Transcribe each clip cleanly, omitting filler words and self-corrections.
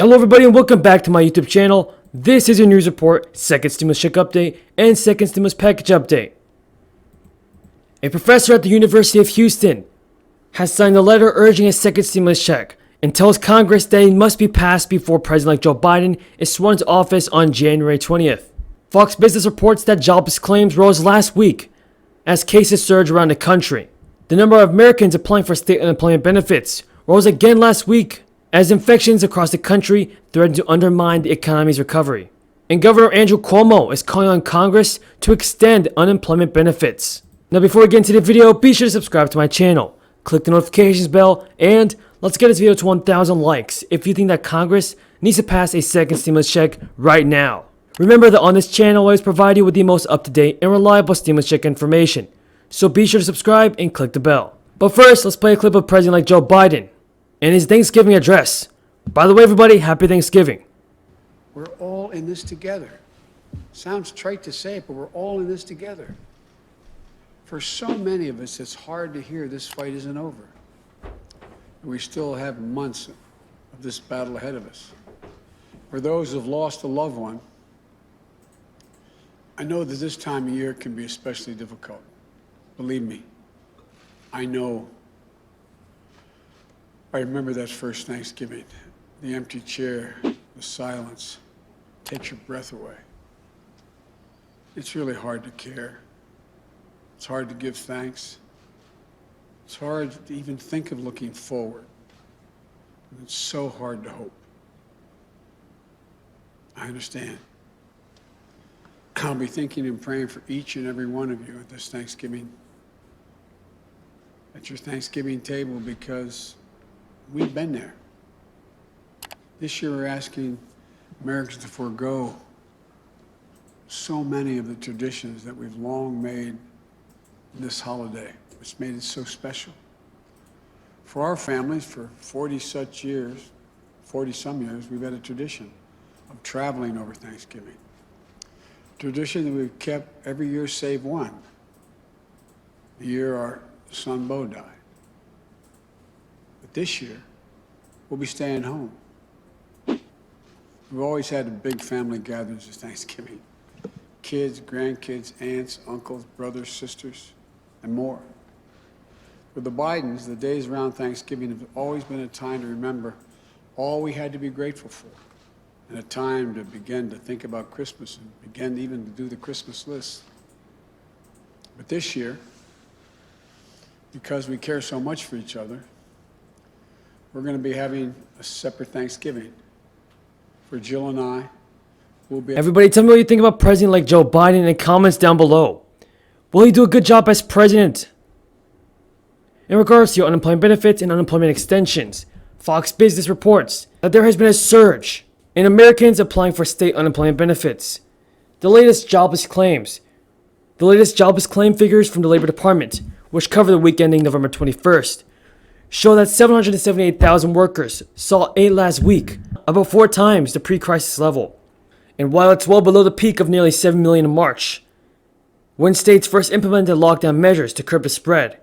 Hello everybody and welcome back to my YouTube channel. This is your news report, second stimulus check update, and second stimulus package update. A professor at the University of Houston has signed a letter urging a second stimulus check and tells Congress that it must be passed before President-elect Joe Biden is sworn into office on January 20th. Fox Business reports that jobless claims rose last week as cases surged around the country. The number of Americans applying for state unemployment benefits rose again last week as infections across the country threaten to undermine the economy's recovery. And Governor Andrew Cuomo is calling on Congress to extend unemployment benefits. Now before we get into the video, be sure to subscribe to my channel, click the notifications bell, and let's get this video to 1,000 likes if you think that Congress needs to pass a second stimulus check right now. Remember that on this channel I always provide you with the most up-to-date and reliable stimulus check information, so be sure to subscribe and click the bell. But first, let's play a clip of President-elect Joe Biden and his Thanksgiving address. By the way, everybody, happy Thanksgiving. We're all in this together. Sounds trite to say it, but we're all in this together. For so many of us, it's hard to hear this fight isn't over. We still have months of this battle ahead of us. For those who've lost a loved one, I know that this time of year can be especially difficult. Believe me, I know. I remember that first Thanksgiving, the empty chair, the silence, takes your breath away. It's really hard to care. It's hard to give thanks. It's hard to even think of looking forward. And it's so hard to hope. I understand. I'll be thinking and praying for each and every one of you at this Thanksgiving, at your Thanksgiving table, because we've been there. This year we're asking Americans to forego so many of the traditions that we've long made in this holiday, which made it so special. For our families, for 40-some years, we've had a tradition of traveling over Thanksgiving. Tradition that we've kept every year save one, the year our son Bo died. But this year, we'll be staying home. We've always had big family gatherings at Thanksgiving. Kids, grandkids, aunts, uncles, brothers, sisters, and more. For the Bidens, the days around Thanksgiving have always been a time to remember all we had to be grateful for, and a time to begin to think about Christmas and begin even to do the Christmas list. But this year, because we care so much for each other, we're going to be having a separate Thanksgiving. For Jill and I, we'll be... Everybody tell me what you think about President-elect Joe Biden in the comments down below. Will he do a good job as president? In regards to your unemployment benefits and unemployment extensions, Fox Business reports that there has been a surge in Americans applying for state unemployment benefits. The latest jobless claim figures from the Labor Department, which cover the week ending November 21st, show that 778,000 workers saw aid last week, about 4 times the pre-crisis level. And while it's well below the peak of nearly 7 million in March, when states first implemented lockdown measures to curb the spread,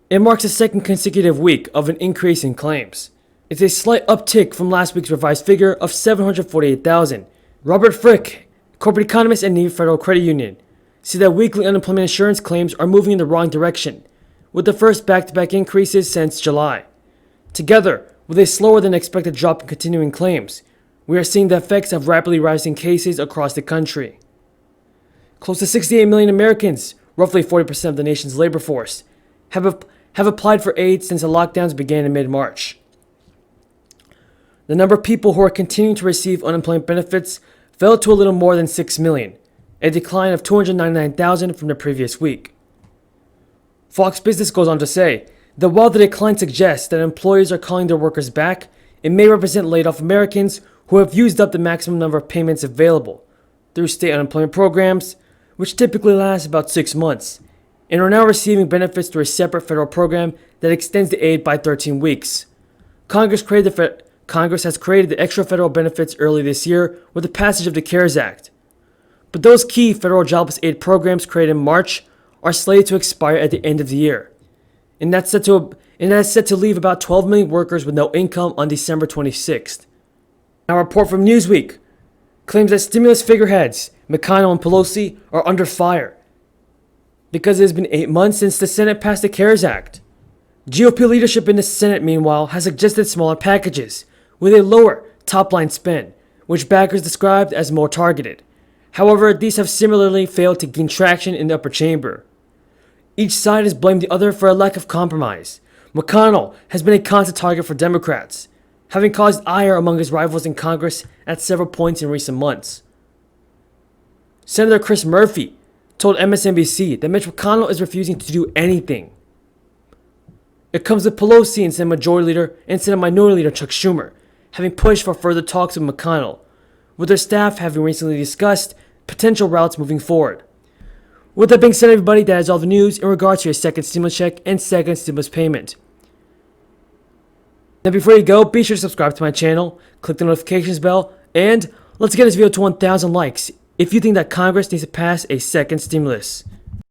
it marks the second consecutive week of an increase in claims. It's a slight uptick from last week's revised figure of 748,000. Robert Frick, corporate economist at Navy Federal Credit Union, said that weekly unemployment insurance claims are moving in the wrong direction, with the first back-to-back increases since July. Together, with a slower than expected drop in continuing claims, we are seeing the effects of rapidly rising cases across the country. Close to 68 million Americans, roughly 40% of the nation's labor force, have applied for aid since the lockdowns began in mid-March. The number of people who are continuing to receive unemployment benefits fell to a little more than 6 million, a decline of 299,000 from the previous week. Fox Business goes on to say that while the decline suggests that employers are calling their workers back, it may represent laid-off Americans who have used up the maximum number of payments available through state unemployment programs, which typically last about 6 months, and are now receiving benefits through a separate federal program that extends the aid by 13 weeks. Congress has created the extra federal benefits early this year with the passage of the CARES Act. But those key federal jobless aid programs created in March are slated to expire at the end of the year, and that's set to leave about 12 million workers with no income on December 26th. Now, a report from Newsweek claims that stimulus figureheads McConnell and Pelosi are under fire because it has been 8 months since the Senate passed the CARES Act. GOP leadership in the Senate, meanwhile, has suggested smaller packages with a lower top-line spend, which backers described as more targeted. However, these have similarly failed to gain traction in the upper chamber. Each side has blamed the other for a lack of compromise. McConnell has been a constant target for Democrats, having caused ire among his rivals in Congress at several points in recent months. Senator Chris Murphy told MSNBC that Mitch McConnell is refusing to do anything. It comes with Pelosi and Senate Majority Leader and Senate Minority Leader Chuck Schumer having pushed for further talks with McConnell, with their staff having recently discussed potential routes moving forward. With that being said, everybody, that is all the news in regards to your second stimulus check and second stimulus payment. Now before you go, be sure to subscribe to my channel, click the notifications bell, and let's get this video to 1,000 likes if you think that Congress needs to pass a second stimulus.